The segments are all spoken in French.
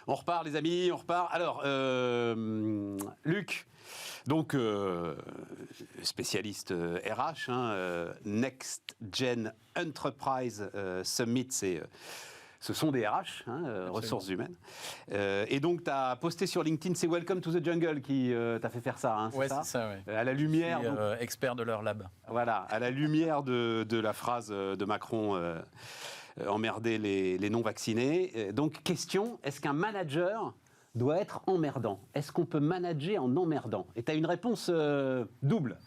On repart, les amis, on repart. Alors, Luc, donc spécialiste RH, Next Gen Enterprise Summit, ce sont des RH, ressources humaines. Et donc, tu as posté sur LinkedIn, c'est Welcome to the Jungle qui t'a fait faire ça, c'est ça, c'est ça, oui. À la lumière... Je suis expert de leur lab. Voilà, à la lumière de la phrase de Macron, emmerder les non-vaccinés. Donc, question, est-ce qu'un manager doit être emmerdant? Est-ce qu'on peut manager en emmerdant? Et tu as une réponse double.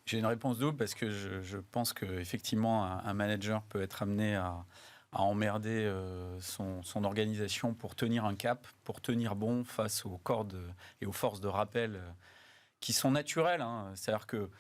J'ai une réponse double parce que je pense qu'effectivement, un manager peut être amené à emmerder son organisation pour tenir un cap, pour tenir bon face aux cordes et aux forces de rappel qui sont naturelles. C'est-à-dire que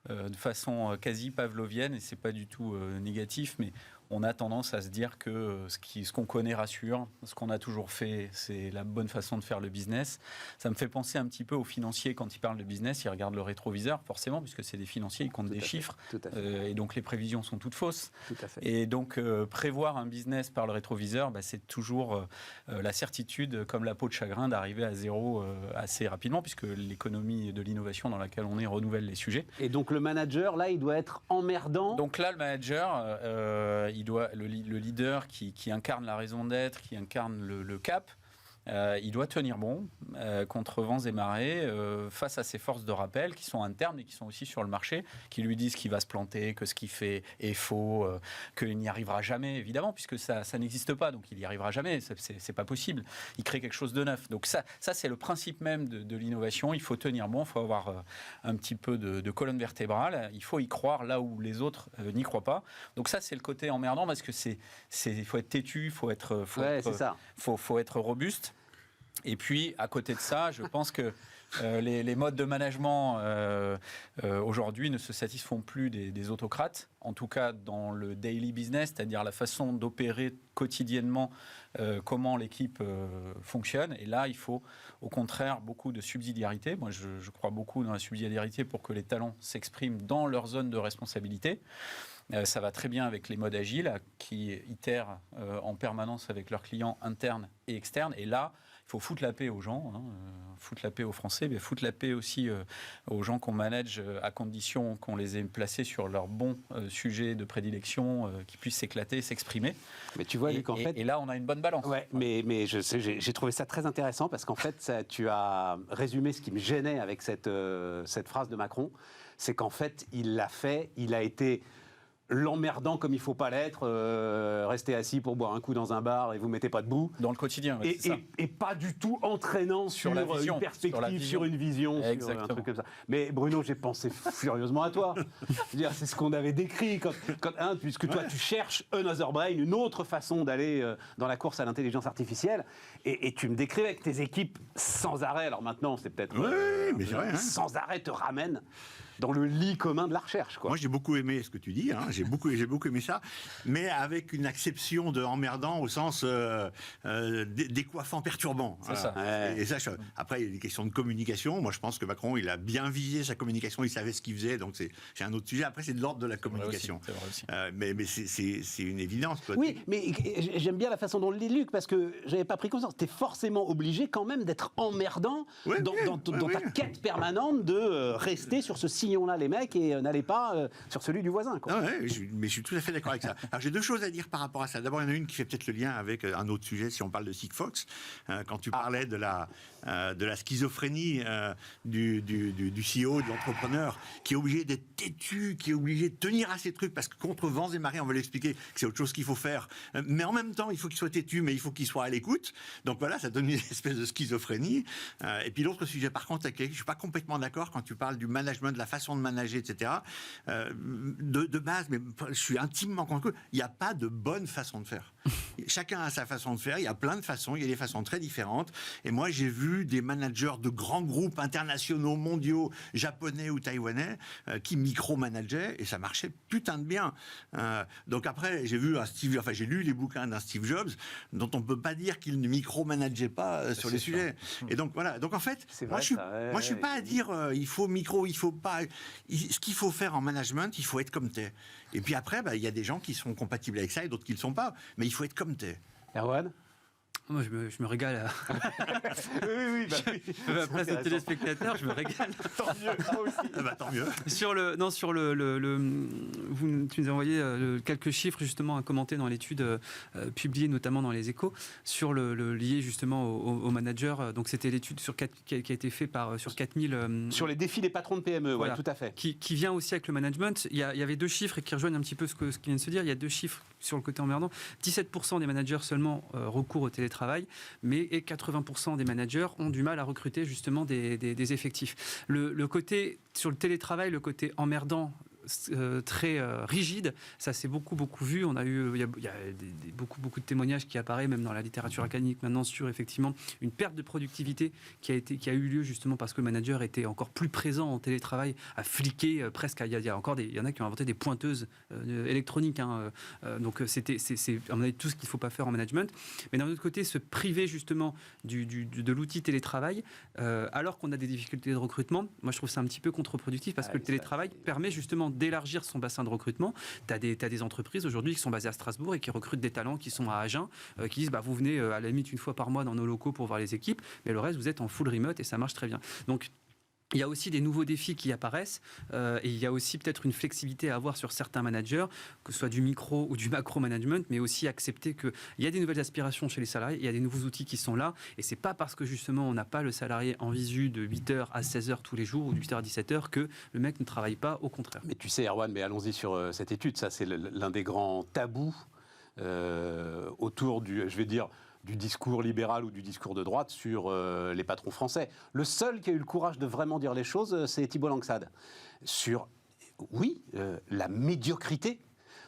de façon quasi pavlovienne, et c'est pas du tout négatif, mais on a tendance à se dire que ce qu'on connaît rassure, ce qu'on a toujours fait, c'est la bonne façon de faire le business. Ça me fait penser un petit peu aux financiers quand ils parlent de business, ils regardent le rétroviseur, forcément, puisque c'est des financiers, ils comptent des chiffres, et donc les prévisions sont toutes fausses. Tout à fait. Et donc prévoir un business par le rétroviseur, c'est toujours la certitude, comme la peau de chagrin, d'arriver à zéro assez rapidement, puisque l'économie de l'innovation dans laquelle on est renouvelle les sujets. Et donc le manager, là, il doit être emmerdant. Donc là, le manager, le leader qui incarne la raison d'être, qui incarne le cap, il doit tenir bon contre vents et marées face à ces forces de rappel qui sont internes et qui sont aussi sur le marché, qui lui disent qu'il va se planter, que ce qu'il fait est faux, qu'il n'y arrivera jamais, évidemment, puisque ça n'existe pas, donc il n'y arrivera jamais, c'est pas possible. Il crée quelque chose de neuf. Donc ça c'est le principe même de l'innovation. Il faut tenir bon, il faut avoir un petit peu de colonne vertébrale, il faut y croire là où les autres n'y croient pas. Donc ça, c'est le côté emmerdant, parce que il faut être têtu, il faut être robuste. Et puis, à côté de ça, je pense que les modes de management aujourd'hui ne se satisfont plus des autocrates, en tout cas dans le daily business, c'est-à-dire la façon d'opérer quotidiennement comment l'équipe fonctionne. Et là, il faut au contraire beaucoup de subsidiarité. Moi, je crois beaucoup dans la subsidiarité pour que les talents s'expriment dans leur zone de responsabilité. Ça va très bien avec les modes agiles qui itèrent en permanence avec leurs clients internes et externes. Et là, il faut foutre la paix aux gens, foutre la paix aux Français, mais foutre la paix aussi aux gens qu'on manage à condition qu'on les ait placés sur leurs bons sujets de prédilection, qui puissent s'éclater, s'exprimer. Mais tu vois, Luc, en fait... Et là, on a une bonne balance. Ouais, mais j'ai trouvé ça très intéressant parce qu'en fait, tu as résumé ce qui me gênait avec cette phrase de Macron, c'est qu'en fait, il a été... l'emmerdant comme il ne faut pas l'être, rester assis pour boire un coup dans un bar et vous ne mettez pas debout. Dans le quotidien, et pas du tout entraînant sur la vision, une perspective, sur une vision, sur un truc comme ça. Mais Bruno, j'ai pensé furieusement à toi. C'est ce qu'on avait décrit, puisque toi, tu cherches another brain, une autre façon d'aller dans la course à l'intelligence artificielle, et tu me décrivais avec tes équipes sans arrêt, alors maintenant, c'est peut-être... mais c'est vrai, sans arrêt te ramène dans le lit commun de la recherche, quoi. Moi, j'ai beaucoup aimé ce que tu dis, j'ai beaucoup aimé ça, mais avec une acception de emmerdant au sens décoiffant, perturbant. C'est ça. Et ça, après, il y a des questions de communication. Moi, je pense que Macron, il a bien visé sa communication, il savait ce qu'il faisait, donc c'est un autre sujet. Après, c'est de l'ordre de la communication. C'est vrai aussi. Mais c'est une évidence. Quoi. Oui, mais j'aime bien la façon dont le dit Luc, parce que j'avais pas pris conscience. T'es forcément obligé quand même d'être emmerdant dans ta quête permanente de rester sur ce sillon-là, les mecs, et n'allez pas sur celui du voisin, quoi. Mais je suis tout à fait d'accord avec ça. Alors, j'ai deux choses à dire par rapport à ça. D'abord, il y en a une qui fait peut-être le lien avec un autre sujet, si on parle de Sigfox. Quand tu parlais de la schizophrénie du CEO, de l'entrepreneur, qui est obligé d'être têtu, qui est obligé de tenir à ses trucs, parce que contre vents et marées, on va lui expliquer que c'est autre chose qu'il faut faire. Mais en même temps, il faut qu'il soit têtu, mais il faut qu'il soit à l'écoute. Donc voilà, ça donne une espèce de schizophrénie. Et puis l'autre sujet, par contre, avec lequel je suis pas complètement d'accord quand tu parles du management, de la façon de manager, etc. De base, mais je suis intimement convaincu, il n'y a pas de bonne façon de faire. Chacun a sa façon de faire, il y a plein de façons, il y a des façons très différentes. Et moi, j'ai vu des managers de grands groupes internationaux, mondiaux, japonais ou taïwanais, qui micromanageaient, et ça marchait putain de bien. Donc après, j'ai lu les bouquins d'un Steve Jobs, dont on ne peut pas dire qu'il ne micromanageait pas sur les sujets. Et donc voilà. Donc en fait, moi, je suis pas à dire il faut pas. Ce qu'il faut faire en management, il faut être comme t'es. Et puis après, il y a des gens qui sont compatibles avec ça et d'autres qui ne le sont pas. Mais il faut être comme t'es. Erwan ? Moi, je me régale. Oui. Après ces téléspectateurs, je me régale. Tant mieux, moi aussi. Tant mieux. Tu nous as envoyé quelques chiffres justement à commenter dans l'étude publiée notamment dans les Échos sur le lié justement aux managers. Donc c'était l'étude qui a été faite sur 4000... Sur les défis des patrons de PME, voilà, tout à fait. Qui vient aussi avec le management. Il y avait 2 chiffres et qui rejoignent un petit peu ce qui vient de se dire. Il y a 2 chiffres sur le côté emmerdant. 17% des managers seulement recourent au télétravail, mais 80% des managers ont du mal à recruter justement des effectifs. Le côté, sur le télétravail, le côté emmerdant, très rigide, ça s'est beaucoup vu. Il y a beaucoup de témoignages qui apparaissent même dans la littérature académique maintenant sur effectivement une perte de productivité qui a eu lieu justement parce que le manager était encore plus présent en télétravail, à fliquer presque. Il y en a qui ont inventé des pointeuses électroniques. Donc c'est à mon avis tout ce qu'il ne faut pas faire en management. Mais d'un autre côté, se priver justement de l'outil télétravail alors qu'on a des difficultés de recrutement, moi je trouve ça un petit peu contre-productif parce que le télétravail permet justement d'élargir son bassin de recrutement. Tu as des entreprises aujourd'hui qui sont basées à Strasbourg et qui recrutent des talents qui sont à Agen, qui disent vous venez à la limite une fois par mois dans nos locaux pour voir les équipes, mais le reste vous êtes en full remote et ça marche très bien. Donc il y a aussi des nouveaux défis qui apparaissent et il y a aussi peut-être une flexibilité à avoir sur certains managers, que ce soit du micro ou du macro-management, mais aussi accepter qu'il y a des nouvelles aspirations chez les salariés, il y a des nouveaux outils qui sont là et c'est pas parce que justement on n'a pas le salarié en visu de 8h à 16h tous les jours ou de 8h à 17h que le mec ne travaille pas, au contraire. Mais tu sais Erwan, mais allons-y sur cette étude, ça c'est l'un des grands tabous autour du discours libéral ou du discours de droite sur les patrons français. Le seul qui a eu le courage de vraiment dire les choses, c'est Thibault Langsade. Sur, la médiocrité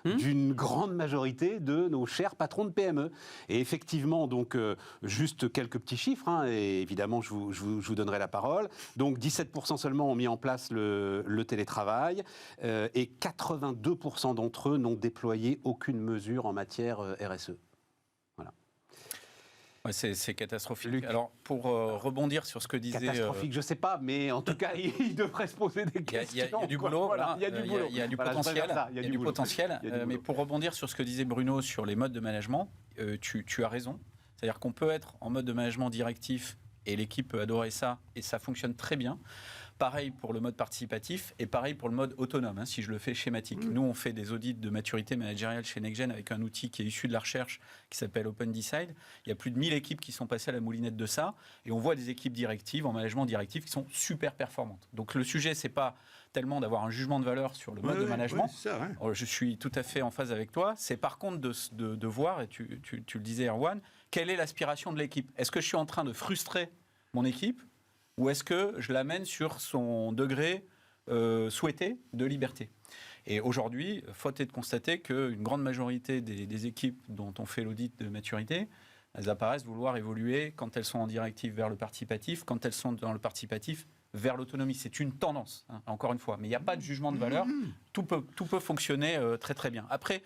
d'une grande majorité de nos chers patrons de PME. Et effectivement, donc, juste quelques petits chiffres, et évidemment, je vous donnerai la parole. Donc, 17% seulement ont mis en place le télétravail, et 82% d'entre eux n'ont déployé aucune mesure en matière RSE. Ouais, c'est catastrophique. Luc. Alors, pour rebondir sur ce que disait... Catastrophique, je ne sais pas, mais en tout cas, il devrait se poser des questions. Il y a du boulot, il y a du boulot. Il y a du potentiel. Mais pour rebondir sur ce que disait Bruno sur les modes de management, tu as raison. C'est-à-dire qu'on peut être en mode de management directif et l'équipe peut adorer ça et ça fonctionne très bien. Pareil pour le mode participatif et pareil pour le mode autonome, si je le fais schématique. Nous, on fait des audits de maturité managériale chez NextGen avec un outil qui est issu de la recherche qui s'appelle OpenDecide. Il y a plus de 1000 équipes qui sont passées à la moulinette de ça et on voit des équipes directives, en management directif, qui sont super performantes. Donc le sujet, c'est pas tellement d'avoir un jugement de valeur sur le mode de management. Je suis tout à fait en phase avec toi. C'est par contre de voir, et tu le disais Erwan, quelle est l'aspiration de l'équipe. Est-ce que je suis en train de frustrer mon équipe ou est-ce que je l'amène sur son degré souhaité de liberté? Et aujourd'hui, faute est de constater qu'une grande majorité des équipes dont on fait l'audit de maturité, elles apparaissent vouloir évoluer quand elles sont en directive vers le participatif, quand elles sont dans le participatif vers l'autonomie. C'est une tendance, encore une fois. Mais il n'y a pas de jugement de valeur. Tout peut fonctionner très très bien. Après,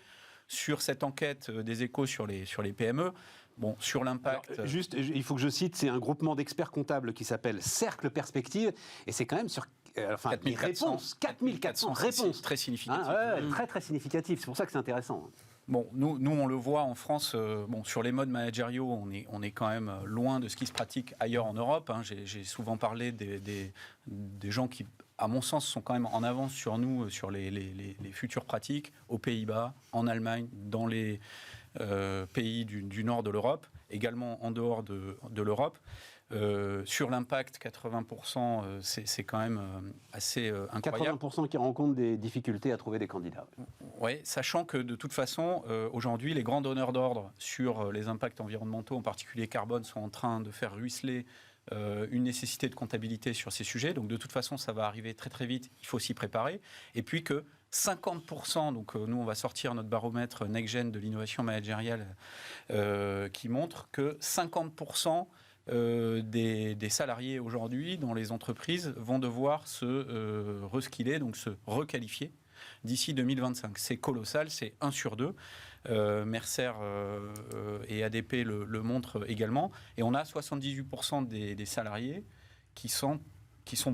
sur cette enquête des Échos sur les PME, bon, sur l'impact... Alors, juste, il faut que je cite, c'est un groupement d'experts comptables qui s'appelle Cercle Perspective, et c'est quand même sur 4400 réponses. Très significatif. Très très significatif, c'est pour ça que c'est intéressant. Bon, nous, on le voit en France, sur les modes managériaux, on est quand même loin de ce qui se pratique ailleurs en Europe. J'ai souvent parlé des gens qui, à mon sens, sont quand même en avance sur nous, sur les futures pratiques, aux Pays-Bas, en Allemagne, dans les pays du nord de l'Europe, également en dehors de l'Europe. Sur l'impact, 80%, c'est quand même assez incroyable. 80% qui rencontrent des difficultés à trouver des candidats. Oui, sachant que de toute façon, aujourd'hui, les grands donneurs d'ordre sur les impacts environnementaux, en particulier carbone, sont en train de faire ruisseler une nécessité de comptabilité sur ces sujets. Donc de toute façon, ça va arriver très très vite, il faut s'y préparer. Et puis que 50%, donc nous on va sortir notre baromètre NextGen de l'innovation managériale qui montre que 50% des salariés aujourd'hui dans les entreprises vont devoir se reskiller, donc se requalifier d'ici 2025. C'est colossal, c'est 1 sur 2. Mercer et ADP le montrent également. Et on a 78% des salariés qui sont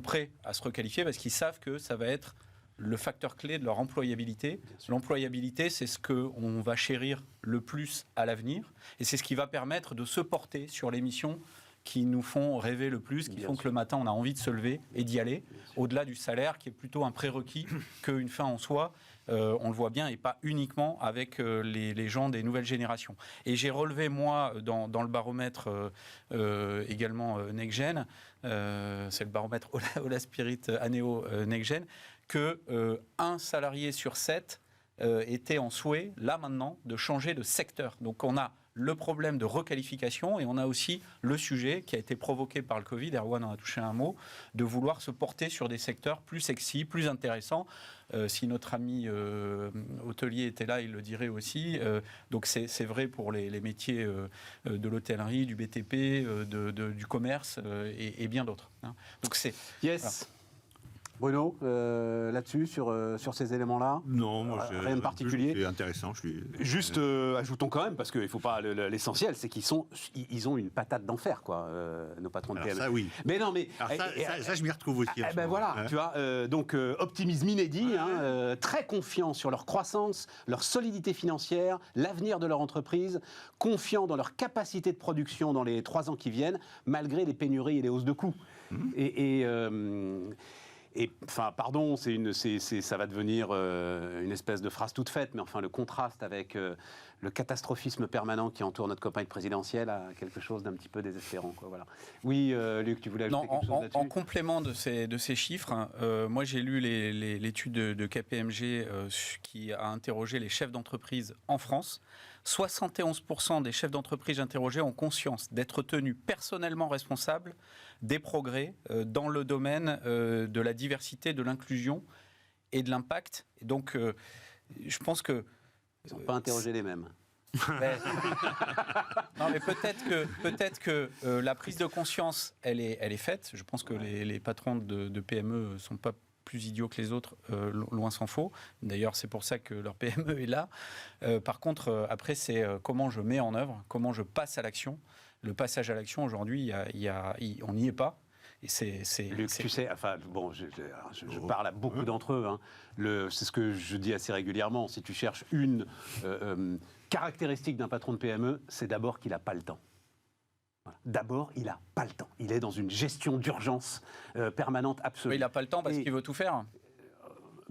prêts à se requalifier parce qu'ils savent que ça va être le facteur clé de leur employabilité. L'employabilité, c'est ce qu'on va chérir le plus à l'avenir et c'est ce qui va permettre de se porter sur les missions qui nous font rêver le plus, qui font que le matin on a envie de se lever et d'y aller, au-delà du salaire qui est plutôt un prérequis qu'une fin en soi. On le voit bien, et pas uniquement avec les gens des nouvelles générations. Et j'ai relevé, moi, dans le baromètre également NextGen, c'est le baromètre Ola Spirit Anéo NextGen, que un salarié sur 7 était en souhait, là maintenant, de changer de secteur. Donc on a le problème de requalification et on a aussi le sujet qui a été provoqué par le Covid, Erwan en a touché un mot, de vouloir se porter sur des secteurs plus sexy, plus intéressants. Si notre ami hôtelier était là, il le dirait aussi. Donc c'est vrai pour les métiers de l'hôtellerie, du BTP, du commerce et bien d'autres. Hein. Donc c'est... Yes. Voilà. Bruno, là-dessus, sur ces éléments-là? Non, moi, rien de particulier. C'est intéressant. Juste, ajoutons quand même, parce qu'il ne faut pas. L'essentiel, c'est ils ont une patate d'enfer, quoi, nos patrons de PME. Ça, oui. Mais non, mais. Ça, je m'y retrouve aussi. Ben voilà, tu vois. Donc, optimisme inédit, très confiants sur leur croissance, leur solidité financière, l'avenir de leur entreprise, confiants dans leur capacité de production dans les 3 ans qui viennent, malgré les pénuries et les hausses de coûts. Et enfin, pardon, ça va devenir une espèce de phrase toute faite, mais enfin, le contraste avec le catastrophisme permanent qui entoure notre campagne présidentielle a quelque chose d'un petit peu désespérant, quoi, voilà. Oui, Luc, tu voulais ajouter quelque chose là-dessus ? En complément de ces chiffres, moi j'ai lu l'étude de KPMG qui a interrogé les chefs d'entreprise en France. 71% des chefs d'entreprise interrogés ont conscience d'être tenus personnellement responsables des progrès dans le domaine de la diversité, de l'inclusion et de l'impact. Et donc, je pense que... Ils n'ont pas interrogé les mêmes. Non, mais peut-être que la prise de conscience, elle est faite. Je pense que les patrons de PME ne sont pas plus idiots que les autres, loin s'en faut. D'ailleurs, c'est pour ça que leur PME est là. Par contre, après, c'est comment je mets en œuvre, comment je passe à l'action. Le passage à l'action, aujourd'hui, on n'y est pas. Et Luc, tu sais, enfin, bon, je parle à beaucoup d'entre eux. Hein. C'est ce que je dis assez régulièrement. Si tu cherches une caractéristique d'un patron de PME, c'est d'abord qu'il n'a pas le temps. Voilà. D'abord, il n'a pas le temps. Il est dans une gestion d'urgence permanente absolue. Mais il n'a pas le temps parce qu'il veut tout faire.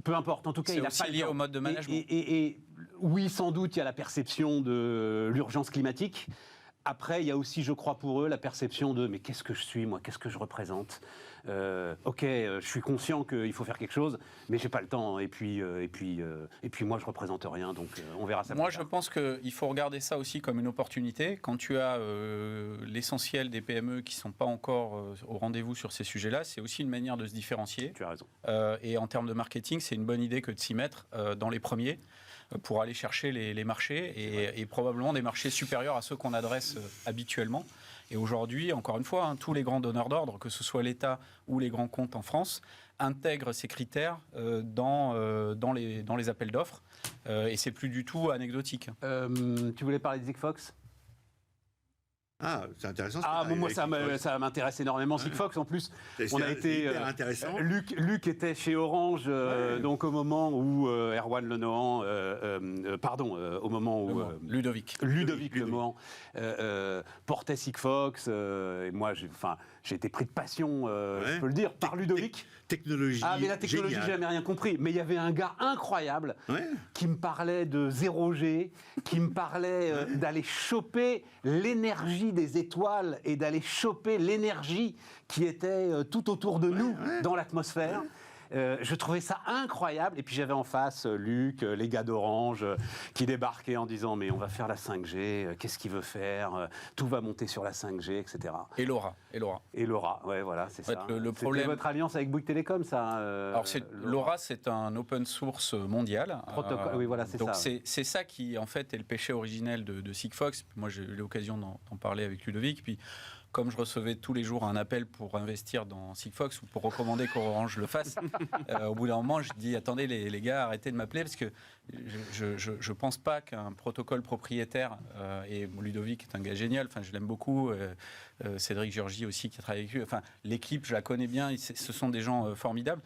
Peu importe, en tout cas, il n'a pas le temps. C'est lié au mode de management. Et oui, sans doute, il y a la perception de l'urgence climatique. Après, il y a aussi, je crois, pour eux, la perception de « mais qu'est-ce que je suis, moi ? Qu'est-ce que je représente ? Ok, je suis conscient qu'il faut faire quelque chose, mais j'ai pas le temps. Et puis moi, je représente rien, donc on verra ça. Moi, je pense qu'il faut regarder ça aussi comme une opportunité. Quand tu as l'essentiel des PME qui sont pas encore au rendez-vous sur ces sujets-là, c'est aussi une manière de se différencier. Tu as raison. Et en termes de marketing, c'est une bonne idée que de s'y mettre dans les premiers, pour aller chercher les marchés et probablement des marchés supérieurs à ceux qu'on adresse habituellement. Et aujourd'hui, encore une fois, tous les grands donneurs d'ordre, que ce soit l'État ou les grands comptes en France, intègrent ces critères dans les appels d'offres. Et c'est plus du tout anecdotique. Tu voulais parler de Sigfox ? Ah, c'est intéressant. Moi, ça m'intéresse énormément. Sigfox, en plus, on a été. Hyper intéressant. Luc était chez Orange, donc au moment où Erwan Lenohan, au moment où Ludovic Lenohan portait Sigfox. Et moi, j'ai été pris de passion, je peux le dire, par Ludovic. Technologie. Ah, mais la technologie, j'ai jamais rien compris. Mais il y avait un gars incroyable qui me parlait de 0G, qui me parlait d'aller choper l'énergie des étoiles et d'aller choper l'énergie qui était tout autour de nous dans l'atmosphère. Je trouvais ça incroyable. Et puis j'avais en face Luc, les gars d'Orange, qui débarquaient en disant mais on va faire la 5G, qu'est-ce qu'il veut faire, tout va monter sur la 5G, etc. Et Laura, ouais, voilà, c'est ça. Le problème... C'était votre alliance avec Bouygues Télécom, ça. Alors Laura, c'est un open source mondial. Protocole, oui, voilà, c'est ça. Donc c'est ça qui, en fait, est le péché originel de Sigfox. Moi, j'ai eu l'occasion d'en parler avec Ludovic. Puis, comme je recevais tous les jours un appel pour investir dans Sigfox ou pour recommander qu'Orange le fasse, au bout d'un moment, je dis attendez les gars, arrêtez de m'appeler parce que je pense pas qu'un protocole propriétaire, et Ludovic est un gars génial, enfin, je l'aime beaucoup, Cédric Georgie aussi qui a travaillé avec lui, enfin, l'équipe, je la connais bien, ce sont des gens formidables.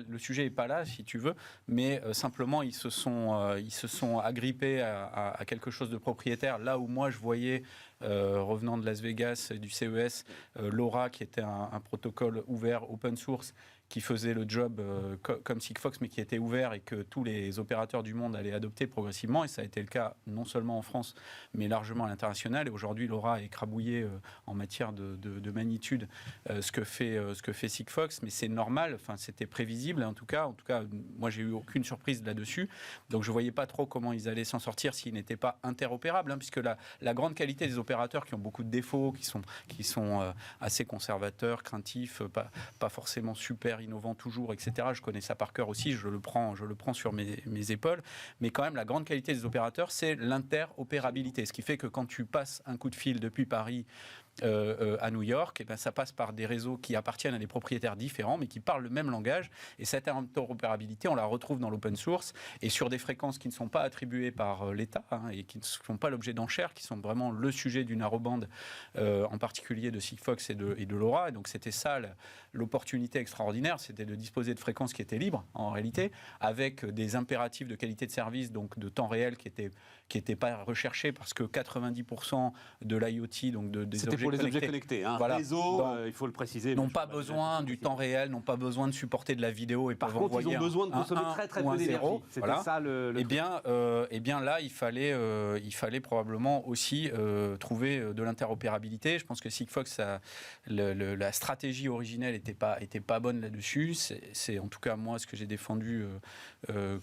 Le sujet n'est pas là, si tu veux, mais simplement, ils se sont agrippés à quelque chose de propriétaire, là où moi, je voyais, revenant de Las Vegas, du CES, LoRa, qui était un protocole ouvert, open source, qui faisait le job comme Sigfox, mais qui était ouvert et que tous les opérateurs du monde allaient adopter progressivement. Et ça a été le cas non seulement en France, mais largement à l'international. Et aujourd'hui, LoRa a écrabouillé en matière de magnitude ce que fait Sigfox. Mais c'est normal, enfin, c'était prévisible en tout cas. En tout cas, moi, j'ai eu aucune surprise là-dessus. Donc, je ne voyais pas trop comment ils allaient s'en sortir s'ils n'étaient pas interopérables, hein, puisque la grande qualité des opérateurs qui ont beaucoup de défauts, qui sont assez conservateurs, craintifs, pas forcément super innovant toujours, etc. Je connais ça par cœur aussi, je le prends sur mes épaules. Mais quand même, la grande qualité des opérateurs, c'est l'interopérabilité. Ce qui fait que quand tu passes un coup de fil depuis Paris à New York, et ben, ça passe par des réseaux qui appartiennent à des propriétaires différents, mais qui parlent le même langage. Et cette interopérabilité, on la retrouve dans l'open source et sur des fréquences qui ne sont pas attribuées par l'État, hein, et qui ne sont pas l'objet d'enchères, qui sont vraiment le sujet du narrowband, en particulier de Sigfox et de LoRa. Et donc c'était ça l'opportunité extraordinaire, c'était de disposer de fréquences qui étaient libres en réalité, avec des impératifs de qualité de service, donc de temps réel qui n'étaient pas recherchés, parce que 90% de l'IoT, donc des C'était pour les objets connectés. Hein. Voilà. Réseau, il faut le préciser. N'ont pas besoin du temps réel, n'ont pas besoin de supporter de la vidéo et par peuvent contre, envoyer ils ont besoin de consommer très peu d'énergie. C'était ça le Eh bien là, il fallait probablement aussi trouver de l'interopérabilité. Je pense que Sigfox, la stratégie originelle était pas bonne là-dessus. C'est en tout cas moi ce que j'ai défendu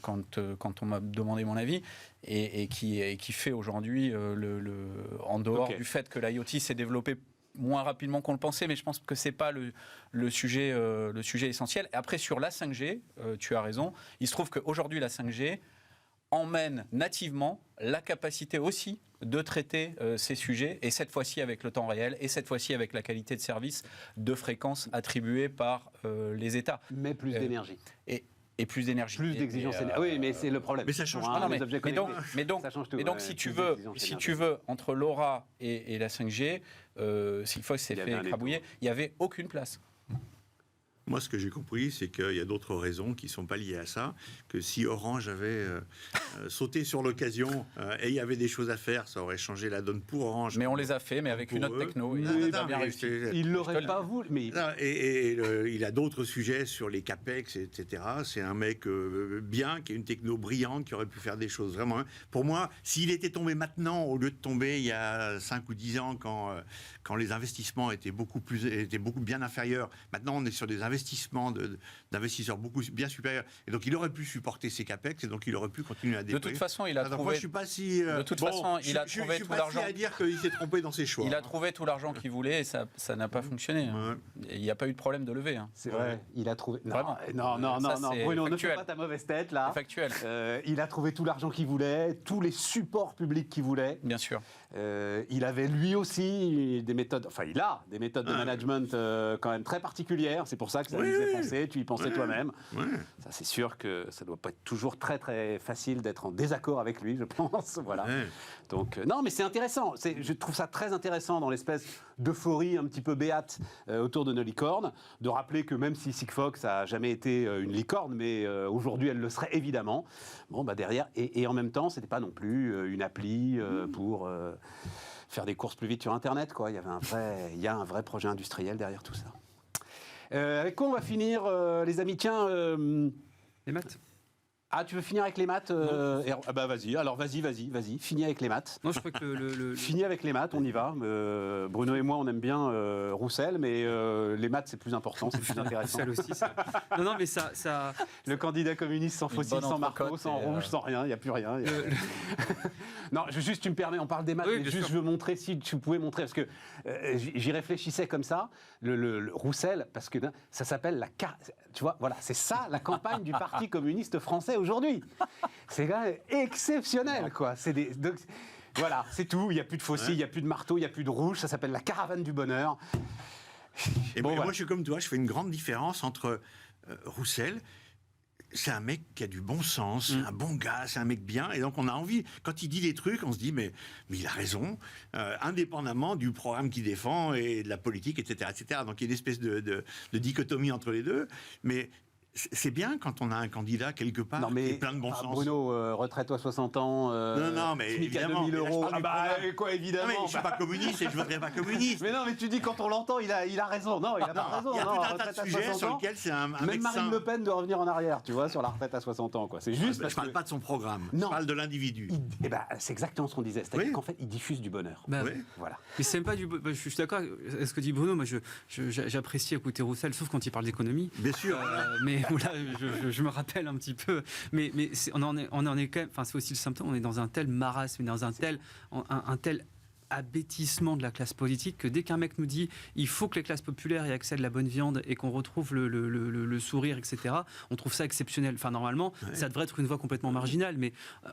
quand on m'a demandé mon avis. Et qui fait aujourd'hui, en dehors du fait que l'IoT s'est développé moins rapidement qu'on le pensait, mais je pense que ce n'est pas le sujet essentiel. Et après, sur la 5G, tu as raison, il se trouve qu'aujourd'hui, la 5G emmène nativement la capacité aussi de traiter ces sujets, et cette fois-ci avec le temps réel, et cette fois-ci avec la qualité de service de fréquences attribuées par les États. Mais plus d'énergie. Et plus d'énergie. Plus d'exigences énergétiques. Oui, mais c'est le problème. Mais ça change tout. Mais donc, si tu veux, entre LoRa et la 5G, Sigfox s'est fait écrabouiller, il n'y avait aucune place. Moi, ce que j'ai compris, c'est qu'il y a d'autres raisons qui ne sont pas liées à ça, que si Orange avait sauté sur l'occasion et il y avait des choses à faire, ça aurait changé la donne pour Orange. Mais on les a fait, mais avec une autre techno. Il ne l'aurait pas voulu. Mais... il a d'autres sujets sur les CAPEX, etc. C'est un mec bien, qui a une techno brillante, qui aurait pu faire des choses vraiment. Pour moi, s'il était tombé maintenant, au lieu de tomber il y a 5 ou 10 ans, quand les investissements étaient beaucoup bien inférieurs, maintenant on est sur des investissements d'investisseurs bien supérieurs. Et donc, il aurait pu supporter ses capex, et donc il aurait pu continuer à déployer. De toute façon, il a trouvé... Moi, je suis pas si... De toute façon, il a trouvé tout l'argent... à dire qu'il s'est trompé dans ses choix. Il a trouvé tout l'argent qu'il voulait, et ça n'a pas fonctionné. Ouais. Il n'y a pas eu de problème de levée. Hein. C'est vrai. Il a trouvé... Vraiment. Non, Bruno, ne fais pas ta mauvaise tête, là. C'est factuel. Il a trouvé tout l'argent qu'il voulait, tous les supports publics qu'il voulait. Bien sûr. Il avait lui aussi des méthodes... Enfin, il a des méthodes de management quand même très particulières. C'est pour ça que ça lui faisait penser. Tu y pensais toi-même. Ouais. Ça, c'est sûr que ça ne doit pas être toujours très, très facile d'être en désaccord avec lui, je pense. Voilà. Ouais. Donc, non, mais c'est intéressant. Je trouve ça très intéressant dans l'espèce d'euphorie un petit peu béate autour de nos licornes, de rappeler que même si Sigfox n'a jamais été une licorne, mais aujourd'hui, elle le serait évidemment. Bon, bah derrière, et en même temps, ce n'était pas non plus une appli pour faire des courses plus vite sur Internet, quoi. Il y a un vrai projet industriel derrière tout ça. Avec quoi on va finir, les amis? Tiens, les maths. Ah, tu veux finir avec les maths bah vas-y, alors vas-y, finis avec les maths. Non, je crois que Finis avec les maths, on y va. Bruno et moi, on aime bien Roussel, mais les maths, c'est plus important, c'est plus intéressant. Roussel aussi, ça. Non, mais ça... Le candidat communiste sans fossile, sans marteau, sans rouge, sans rien, il n'y a plus rien. Non, juste, tu me permets, on parle des maths, mais juste, je veux montrer, si tu pouvais montrer, parce que j'y réfléchissais comme ça, le Roussel, parce que ça s'appelle la... Tu vois, voilà, c'est ça la campagne du Parti communiste français aujourd'hui. C'est quand même exceptionnel, quoi. Voilà, c'est tout. Il n'y a plus de fossiles, il n'y a plus de marteau, il n'y a plus de rouge. Ça s'appelle la caravane du bonheur. Et moi, je suis comme toi, je fais une grande différence entre Roussel. c'est un mec qui a du bon sens, c'est un bon gars, c'est un mec bien, et donc on a envie, quand il dit des trucs, on se dit mais il a raison, indépendamment du programme qu'il défend et de la politique, etc., etc. Donc il y a une espèce de dichotomie entre les deux, mais c'est bien quand on a un candidat quelque part qui est plein de bon sens. Bruno, retraite-toi 60 ans, non, mais SMIC à évidemment, 2000 euros. quoi, évidemment. Non, mais je suis pas communiste et je voterai pas communiste. Mais non, mais tu dis quand on l'entend, il a raison. Non, il a pas raison. Il y a tout un tas de sujets sur lesquels c'est un Même Marine Le Pen doit revenir en arrière, tu vois, sur la retraite à 60 ans. Quoi. C'est juste parce je parle pas de son programme, non. Je parle de l'individu. C'est exactement ce qu'on disait. C'est-à-dire qu'en fait, il diffuse du bonheur. Voilà. Mais c'est même pas du. Je suis d'accord avec ce que dit Bruno. Moi, j'apprécie écouter Roussel, sauf quand il parle d'économie. Bien sûr. Mais là, je me rappelle un petit peu. Mais on en est quand même. Enfin, c'est aussi le symptôme. On est dans un tel marasme, dans un tel abêtissement de la classe politique que dès qu'un mec nous dit il faut que les classes populaires y accèdent la bonne viande et qu'on retrouve le sourire, etc., on trouve ça exceptionnel. Enfin, normalement, ça devrait être une voie complètement marginale, mais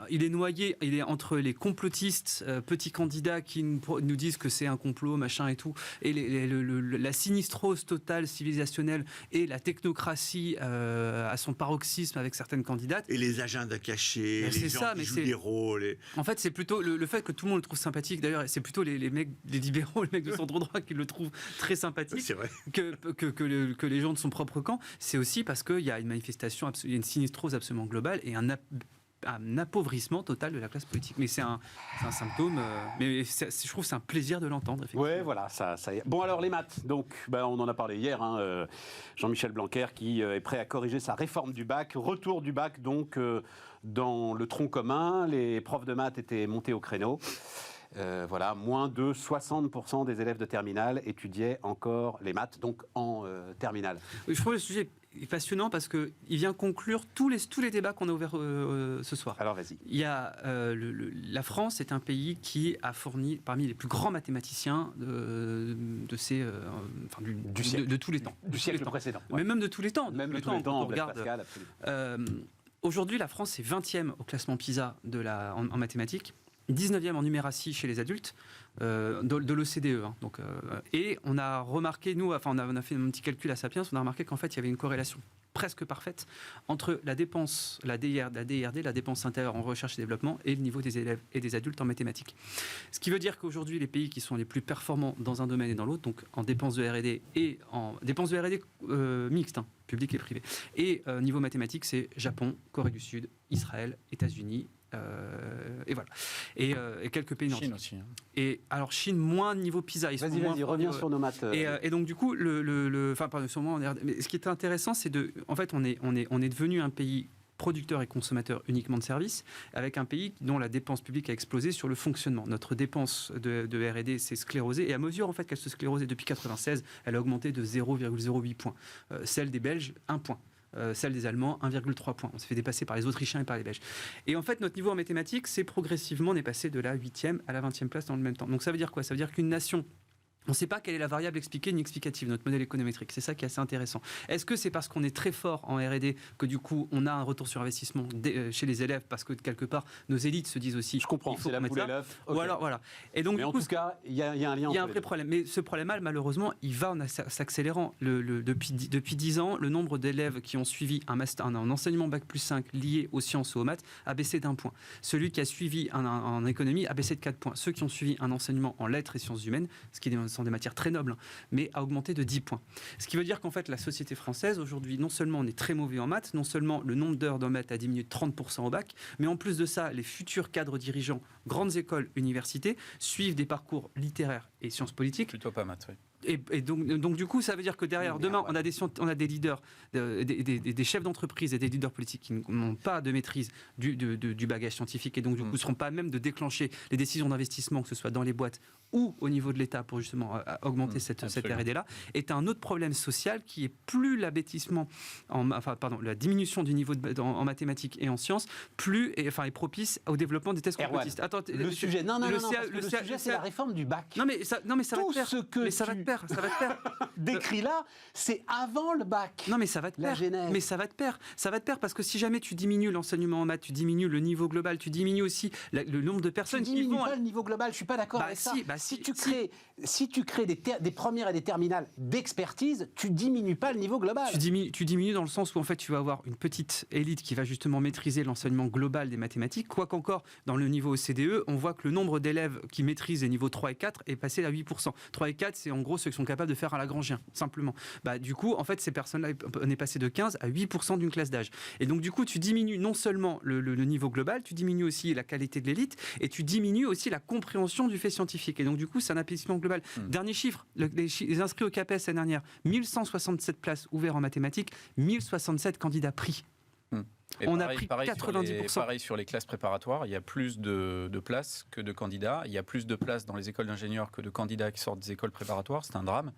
il est noyé, il est entre les complotistes, petits candidats qui nous disent que c'est un complot, machin et tout, et la sinistrose totale civilisationnelle et la technocratie à son paroxysme avec certaines candidates. Et les agendas cachés, les gens qui jouent des rôles. En fait, c'est plutôt le fait que tout le monde le trouve sympathique. D'ailleurs, c'est plutôt les mecs, les libéraux, les mecs de centre droit qui le trouvent très sympathique. C'est vrai. Que les gens de son propre camp. C'est aussi parce qu'il y a une manifestation, il y a une sinistrose absolument globale et un appauvrissement total de la classe politique. Mais c'est un symptôme, mais je trouve que c'est un plaisir de l'entendre. Oui, voilà. Ça y est. Bon, alors les maths. Donc, on en a parlé hier. Jean-Michel Blanquer qui est prêt à corriger sa réforme du bac. Retour du bac, donc, dans le tronc commun. Les profs de maths étaient montés au créneau. Voilà, moins de 60% des élèves de terminale étudiaient encore les maths, donc en terminale. Je trouve le sujet passionnant parce qu'il vient conclure tous les débats qu'on a ouverts ce soir. Alors vas-y. Il y a, la France est un pays qui a fourni parmi les plus grands mathématiciens de tous les temps. Du siècle précédent. Ouais. Mais même de tous les temps. Même de tous les temps, on regarde. Pascal, aujourd'hui, la France est 20e au classement PISA en mathématiques. 19e en numératie chez les adultes de l'OCDE. Donc, et on a remarqué, on a fait un petit calcul à Sapiens, on a remarqué qu'en fait, il y avait une corrélation presque parfaite entre la dépense, la DIRD, la dépense intérieure en recherche et développement, et le niveau des élèves et des adultes en mathématiques. Ce qui veut dire qu'aujourd'hui, les pays qui sont les plus performants dans un domaine et dans l'autre, donc en dépenses de R&D et en dépenses de R&D mixtes, public et privé, et niveau mathématiques, c'est Japon, Corée du Sud, Israël, États-Unis, et voilà. Et quelques pays nordiques. Chine aussi. Hein. Et alors Chine moins niveau PISA. Vas-y, reviens sur nos maths. Et donc du coup, mais ce qui est intéressant, c'est on fait, on est devenu un pays producteur et consommateur uniquement de services, avec un pays dont la dépense publique a explosé sur le fonctionnement. Notre dépense de R&D s'est sclérosée, et à mesure en fait qu'elle se sclérosait depuis 1996, elle a augmenté de 0,08 points. Celle des Belges, 1 point. Celle des Allemands, 1,3 points. On s'est fait dépasser par les Autrichiens et par les Belges. Et en fait, notre niveau en mathématiques, c'est progressivement, on est passé de la 8e à la 20e place dans le même temps. Donc ça veut dire quoi ? Ça veut dire qu'une nation... On ne sait pas quelle est la variable expliquée ni explicative, notre modèle économétrique. C'est ça qui est assez intéressant. Est-ce que c'est parce qu'on est très fort en R&D que du coup, on a un retour sur investissement chez les élèves parce que quelque part, nos élites se disent aussi... Je comprends, c'est la poule et l'œuf. Okay. Ou alors, voilà. Et donc, mais en tout cas, il y a un lien. Il y a un vrai problème. Mais ce problème-là, malheureusement, il va en s'accélérant. Depuis 10 ans, le nombre d'élèves qui ont suivi un enseignement Bac plus 5 lié aux sciences ou aux maths a baissé d'1 point. Celui qui a suivi en économie a baissé de 4 points. Ceux qui ont suivi un enseignement en lettres et sciences humaines, ce qui sont des matières très nobles, mais a augmenté de 10 points. Ce qui veut dire qu'en fait, la société française, aujourd'hui, non seulement on est très mauvais en maths, non seulement le nombre d'heures de maths a diminué de 30% au bac, mais en plus de ça, les futurs cadres dirigeants, grandes écoles, universités, suivent des parcours littéraires et sciences politiques. Plutôt pas maths, oui. Et donc, du coup, ça veut dire que derrière, demain, on a des leaders, des chefs d'entreprise et des leaders politiques qui n'ont pas de maîtrise du bagage scientifique et donc, du coup, ne seront pas à même de déclencher les décisions d'investissement, que ce soit dans les boîtes ou au niveau de l'État pour justement augmenter cette R&D-là, est un autre problème social qui est plus l'abêtissement, la diminution du niveau en mathématiques et en sciences, est propice au développement des tests complotistes. Attends, le sujet, c'est la réforme du bac. Non, mais ça va te plaire. pair. Décris-la, c'est avant le bac. Non, mais ça va te pair. Mais ça va te pair. Ça va te pair parce que si jamais tu diminues l'enseignement en maths, tu diminues le niveau global, tu diminues aussi le nombre de personnes qui vont... Tu diminues pas le niveau global, je suis pas d'accord avec ça. Si tu crées des premières et des terminales d'expertise, tu diminues pas le niveau global. Tu diminues dans le sens où en fait tu vas avoir une petite élite qui va justement maîtriser l'enseignement global des mathématiques, quoiqu'encore dans le niveau OCDE, on voit que le nombre d'élèves qui maîtrisent les niveaux 3 et 4 est passé à 8%. 3 et 4, c'est en gros ceux qui sont capables de faire un Lagrangien, simplement. Du coup, en fait, ces personnes-là, on est passé de 15 à 8% d'une classe d'âge. Et donc, du coup, tu diminues non seulement le niveau global, tu diminues aussi la qualité de l'élite et tu diminues aussi la compréhension du fait scientifique. Et donc, du coup, c'est un appétissement global. Dernier chiffre, les inscrits au CAPES l'année dernière, 1167 places ouvertes en mathématiques, 1067 candidats pris. Et on a pris 90%. Pareil sur les classes préparatoires, il y a plus de places que de candidats. Il y a plus de places dans les écoles d'ingénieurs que de candidats qui sortent des écoles préparatoires. C'est un drame.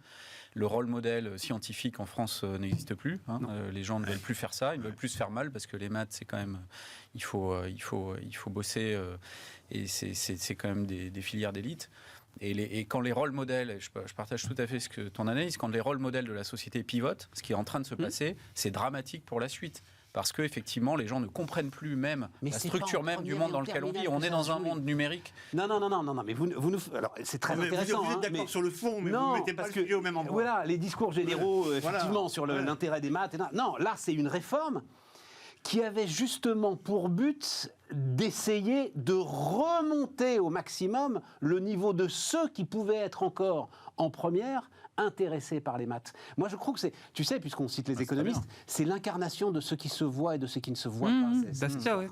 Le rôle modèle scientifique en France n'existe plus. Les gens ne veulent plus faire ça. Ils ne veulent plus se faire mal parce que les maths, c'est quand même... Il faut bosser et c'est quand même des filières d'élite. Et quand les rôles modèles, je partage tout à fait ton analyse, quand les rôles modèles de la société pivotent, ce qui est en train de se passer, c'est dramatique pour la suite. Parce qu'effectivement, les gens ne comprennent plus même la structure même du monde dans lequel on vit. On est dans un monde numérique. Non, mais vous nous... Alors, c'est très intéressant. Vous êtes d'accord sur le fond, mais vous ne mettez pas le sujet au même endroit. Voilà, les discours généraux, effectivement, sur l'intérêt des maths. Non, là, c'est une réforme qui avait justement pour but d'essayer de remonter au maximum le niveau de ceux qui pouvaient être encore en première intéressés par les maths. Moi, je crois que c'est... Tu sais, puisqu'on cite les économistes, c'est l'incarnation de ce qui se voit et de ce qui ne se voit pas. C'est ça, ouais.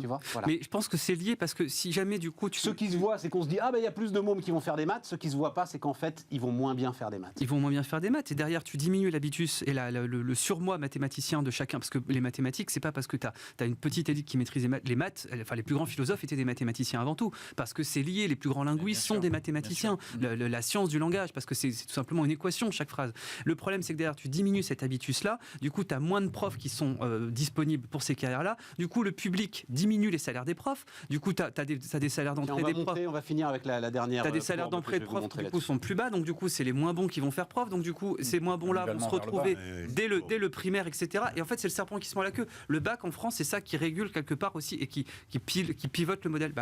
Tu vois, voilà. Mais je pense que c'est lié parce que si jamais du coup... Ce qui se voit, c'est qu'on se dit, il y a plus de mômes qui vont faire des maths. Ce qui se voit pas, c'est qu'en fait, ils vont moins bien faire des maths. Ils vont moins bien faire des maths. Et derrière, tu diminues l'habitus et le surmoi mathématicien de chacun. Parce que les mathématiques, c'est pas parce que tu as une petite élite qui maîtrise les maths. Enfin, les plus grands philosophes étaient des mathématiciens avant tout. Parce que c'est lié. Les plus grands linguistes sont des mathématiciens. La science du langage, parce que c'est tout simplement une équation, chaque phrase. Le problème, c'est que derrière, tu diminues cet habitus-là. Du coup, tu as moins de profs qui sont disponibles pour ces carrières-là. Du coup, le public diminue les salaires des profs. Du coup, tu as des salaires d'entrée des profs. On va finir avec la dernière. Tu as des salaires d'entrée de profs qui, du coup, sont plus bas. Donc, du coup, c'est les moins bons qui vont faire prof. Donc, du coup, ces moins bons-là vont se retrouver dès le primaire, etc. Et en fait, c'est le serpent qui se mord la queue. Le bac, en France, c'est ça qui régule quelque part aussi et qui pivote le modèle.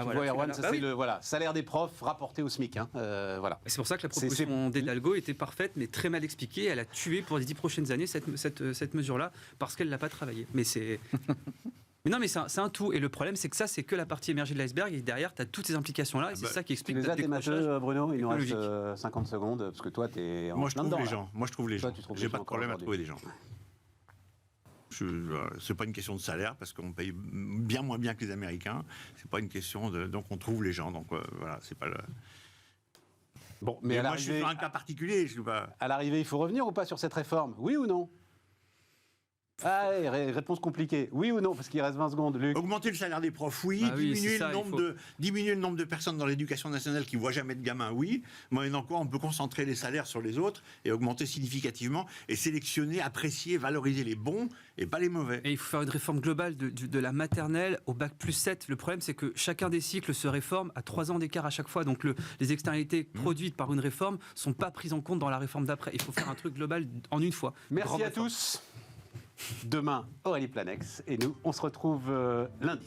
Salaire des profs rapporté au SMIC. Voilà. C'est pour ça que la proposition d'Hidalgo était parfaite, mais très mal expliquée. Elle a tué pour les 10 prochaines années cette mesure-là parce qu'elle ne l'a pas travaillée. Mais c'est... Non, mais c'est un tout. Et le problème, c'est que ça, c'est que la partie émergée de l'iceberg. Et derrière, tu as toutes ces implications-là. Et c'est ça qui explique le décrochage. Bruno, il nous reste 50 secondes. Parce que toi, tu es en plein dedans. Moi, je trouve les gens. J'ai pas de problème à trouver des gens. C'est pas une question de salaire, parce qu'on paye bien moins bien que les Américains. C'est pas une question de... Donc, on trouve les gens. Donc, voilà, c'est pas le... Bon, mais moi, je suis sur un cas particulier. À l'arrivée, il faut revenir ou pas sur cette réforme? Oui ou non? Réponse compliquée. Oui ou non? Parce qu'il reste 20 secondes. Luc. Augmenter le salaire des profs, oui. Diminuer le nombre de personnes dans l'éducation nationale qui ne voient jamais de gamins, oui. Moyennant quoi, on peut concentrer les salaires sur les autres et augmenter significativement et sélectionner, apprécier, valoriser les bons et pas les mauvais. Et il faut faire une réforme globale de la maternelle au bac plus 7. Le problème, c'est que chacun des cycles se réforme à 3 ans d'écart à chaque fois. Donc les externalités produites par une réforme ne sont pas prises en compte dans la réforme d'après. Il faut faire un truc global en une fois. Merci à tous. Demain, Aurélie Planex et nous, on se retrouve lundi.